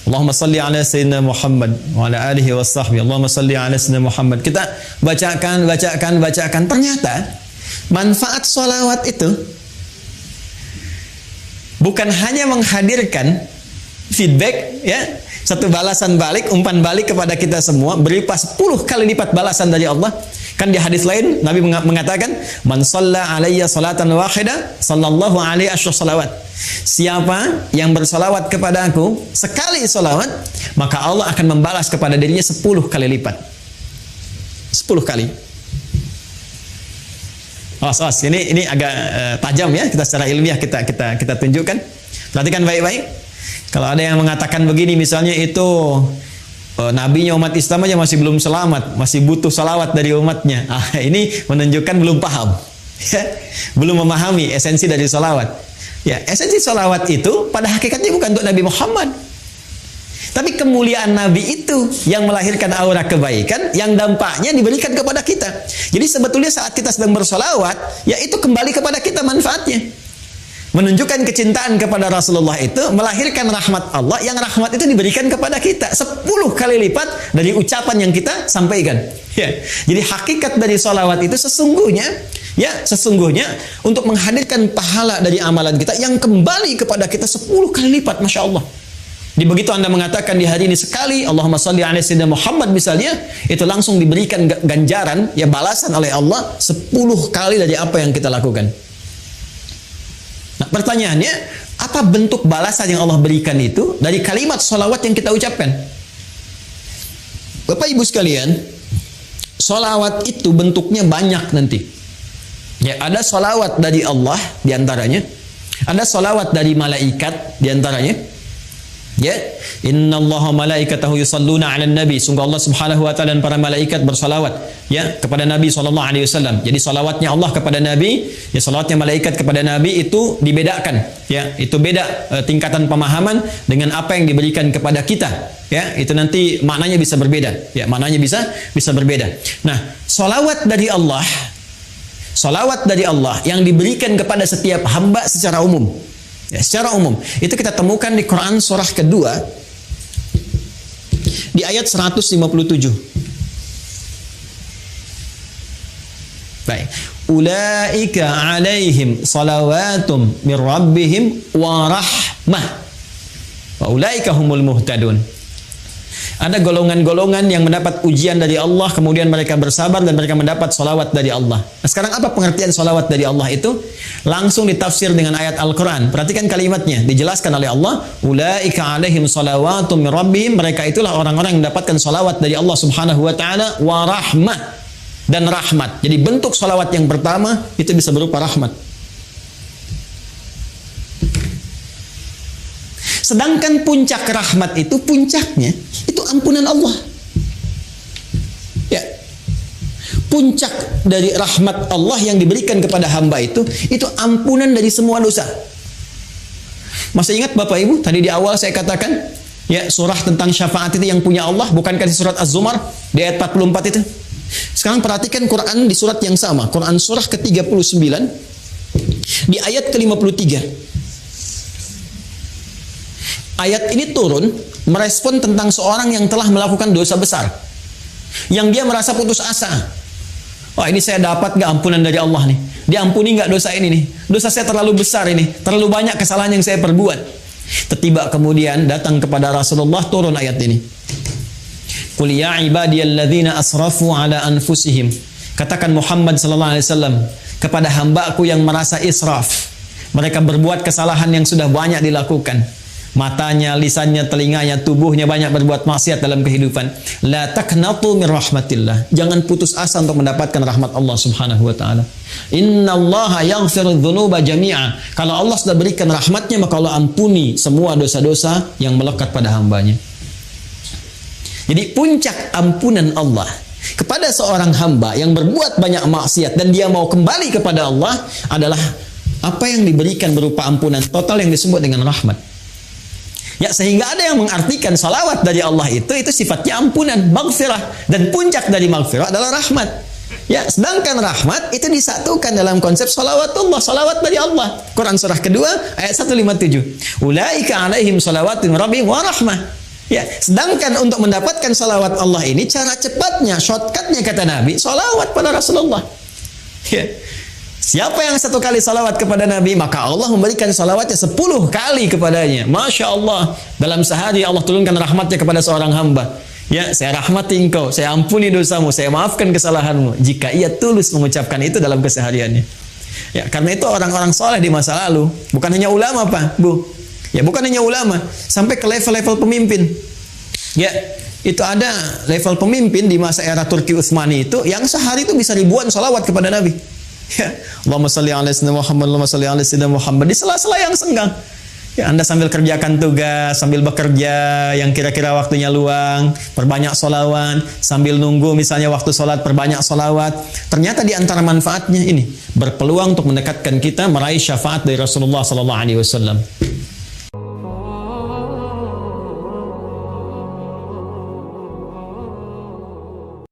Allahumma salli ala sayyidina Muhammad wa ala alihi wa sahbihi. Allahumma salli ala sayyidina Muhammad. Kita bacakan. Ternyata manfaat sholawat itu bukan hanya menghadirkan feedback, ya, satu balasan balik, umpan balik kepada kita semua, berupa 10 kali lipat balasan dari Allah. Kan di hadis lain Nabi mengatakan, man shalla alayya salatan wahida sallallahu alaihi asyra salawat. Siapa yang bersalawat kepada aku sekali salawat, maka Allah akan membalas kepada dirinya 10 kali lipat. 10 kali. Ini agak tajam ya, kita secara ilmiah kita tunjukkan. Perhatikan baik-baik. Kalau ada yang mengatakan begini, misalnya itu nabinya umat Islam aja masih belum selamat, masih butuh salawat dari umatnya. Ini menunjukkan belum paham, ya, belum memahami esensi dari salawat. Ya, esensi salawat itu pada hakikatnya bukan untuk Nabi Muhammad, tapi kemuliaan Nabi itu yang melahirkan aura kebaikan yang dampaknya diberikan kepada kita. Jadi sebetulnya saat kita sedang bersalawat, ya itu kembali kepada kita manfaatnya. Menunjukkan kecintaan kepada Rasulullah itu melahirkan rahmat Allah, yang rahmat itu diberikan kepada kita 10 kali lipat dari ucapan yang kita sampaikan. Ya. Jadi hakikat dari salawat itu sesungguhnya untuk menghadirkan pahala dari amalan kita yang kembali kepada kita 10 kali lipat, Masya Allah. Di begitu Anda mengatakan di hari ini sekali Allahumma shalli ala sayyidina Muhammad misalnya, itu langsung diberikan ganjaran, ya, balasan oleh Allah 10 kali dari apa yang kita lakukan. Nah, pertanyaannya, apa bentuk balasan yang Allah berikan itu dari kalimat sholawat yang kita ucapkan? Bapak Ibu sekalian, sholawat itu bentuknya banyak nanti. Ya, ada sholawat dari Allah diantaranya, ada sholawat dari malaikat diantaranya. Ya, innallaha malaikatahu yusalluna 'alan nabi. Sungguh Allah Subhanahu wa taala dan para malaikat bersalawat, ya, kepada Nabi sallallahu alaihi wasallam. Jadi salawatnya Allah kepada Nabi, ya, salawatnya malaikat kepada Nabi itu dibedakan, ya. Itu beda tingkatan pemahaman dengan apa yang diberikan kepada kita, ya. Itu nanti maknanya bisa berbeda, ya, maknanya bisa berbeda. Nah, salawat dari Allah yang diberikan kepada setiap hamba secara umum. Ya, secara umum itu kita temukan di Quran surah kedua di ayat 157. Baik. Ulaika alaihim salawatum mir rabbihim wa rahmah wa ulaika humul muhtadun. Ada golongan-golongan yang mendapat ujian dari Allah, kemudian mereka bersabar dan mereka mendapat salawat dari Allah. Nah, sekarang apa pengertian salawat dari Allah itu? Langsung ditafsir dengan ayat Al-Quran. Perhatikan kalimatnya, dijelaskan oleh Allah, ulaika alaihim salawatum min rabbihim. Mereka itulah orang-orang yang mendapatkan salawat dari Allah Subhanahu wa taala, wa rahmah, dan rahmat. Jadi bentuk salawat yang pertama itu bisa berupa rahmat. Sedangkan puncak rahmat itu, puncaknya itu ampunan Allah. Ya. Puncak dari rahmat Allah yang diberikan kepada hamba itu ampunan dari semua dosa. Masih ingat Bapak Ibu, tadi di awal saya katakan, ya, surah tentang syafaat itu yang punya Allah, bukankah di surat Az-Zumar di ayat 44 itu? Sekarang perhatikan Quran di surat yang sama, Quran surah ke-39 di ayat ke-53. Ayat ini turun merespon tentang seorang yang telah melakukan dosa besar, yang dia merasa putus asa. Wah, ini saya dapat nggak ampunan dari Allah nih? Diampuni nggak dosa ini nih? Dosa saya terlalu besar ini, terlalu banyak kesalahan yang saya perbuat. Tiba kemudian datang kepada Rasulullah turun ayat ini. Qul ya ibadiyalladzina asrafu ala anfusihim. Katakan Muhammad sallallahu alaihi wasallam kepada hamba-Ku yang merasa israf. Mereka berbuat kesalahan yang sudah banyak dilakukan. Matanya, lisannya, telinganya, tubuhnya banyak berbuat maksiat dalam kehidupan. La taqnatu min rahmatillah. Jangan putus asa untuk mendapatkan rahmat Allah Subhanahu wa taala. Innallaha yaghfiru dzunuba jami'a. Kalau Allah sudah berikan rahmatnya, maka Allah ampuni semua dosa-dosa yang melekat pada hambanya. Jadi puncak ampunan Allah kepada seorang hamba yang berbuat banyak maksiat dan dia mau kembali kepada Allah adalah apa yang diberikan berupa ampunan total yang disebut dengan rahmat. Ya, sehingga ada yang mengartikan salawat dari Allah itu sifatnya ampunan, maghfirah, dan puncak dari maghfirah adalah rahmat. Ya, sedangkan rahmat itu disatukan dalam konsep salawatullah, salawat dari Allah. Quran surah kedua ayat 157. Ulaika alaihim salawatun rabbihim wa rahmah. Ya, sedangkan untuk mendapatkan salawat Allah ini cara cepatnya, shortcutnya kata Nabi, salawat pada Rasulullah. Ya. Siapa yang 1 kali salawat kepada Nabi, maka Allah memberikan salawatnya 10 kali kepadanya. Masya Allah, dalam sehari Allah turunkan rahmatnya kepada seorang hamba. Ya, saya rahmati engkau, saya ampuni dosamu, saya maafkan kesalahanmu. Jika ia tulus mengucapkan itu dalam kesehariannya. Ya, karena itu orang-orang soleh di masa lalu, bukan hanya ulama Pak, Bu. Ya, bukan hanya ulama, sampai ke level-level pemimpin. Ya, itu ada level pemimpin di masa era Turki Utsmani itu yang sehari itu bisa ribuan salawat kepada Nabi. Ya, Allahumma shalli ala sayyidina Muhammad, Allahumma shalli ala sayyidina Muhammad di sela-sela yang senggang. Ya, Anda sambil kerjakan tugas, sambil bekerja yang kira-kira waktunya luang, perbanyak salawat, sambil nunggu misalnya waktu sholat, perbanyak salawat. Ternyata di antara manfaatnya ini berpeluang untuk mendekatkan kita meraih syafaat dari Rasulullah sallallahu alaihi wasallam.